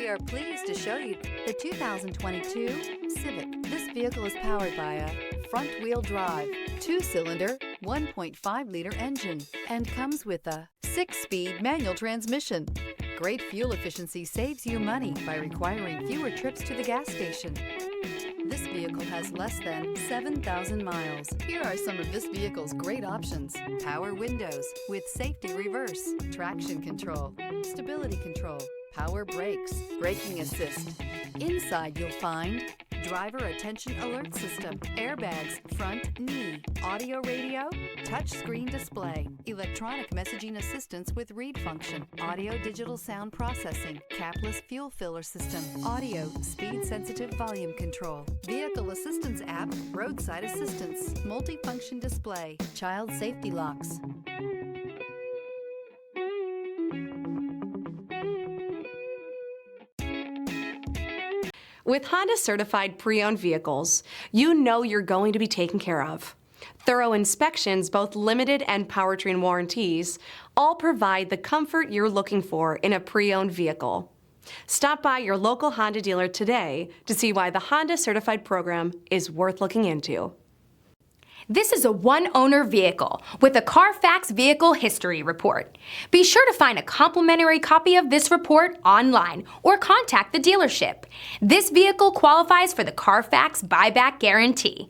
We are pleased to show you the 2022 Civic. This vehicle is powered by a front-wheel drive, 2-cylinder, 1.5-liter engine, and comes with a 6-speed manual transmission. Great fuel efficiency saves you money by requiring fewer trips to the gas station. This vehicle has less than 7,000 miles. Here are some of this vehicle's great options: power windows with safety reverse, traction control, stability control, power brakes, braking assist. Inside you'll find driver attention alert system, airbags, front knee, audio radio, touchscreen display, electronic messaging assistance with read function, audio digital sound processing, capless fuel filler system, audio speed sensitive volume control, vehicle assistance app, roadside assistance, multifunction display, child safety locks. With Honda Certified Pre-Owned vehicles, you know you're going to be taken care of. Thorough inspections, both limited and powertrain warranties, all provide the comfort you're looking for in a pre-owned vehicle. Stop by your local Honda dealer today to see why the Honda Certified program is worth looking into. This is a one-owner vehicle with a Carfax Vehicle History Report. Be sure to find a complimentary copy of this report online or contact the dealership. This vehicle qualifies for the Carfax Buyback Guarantee.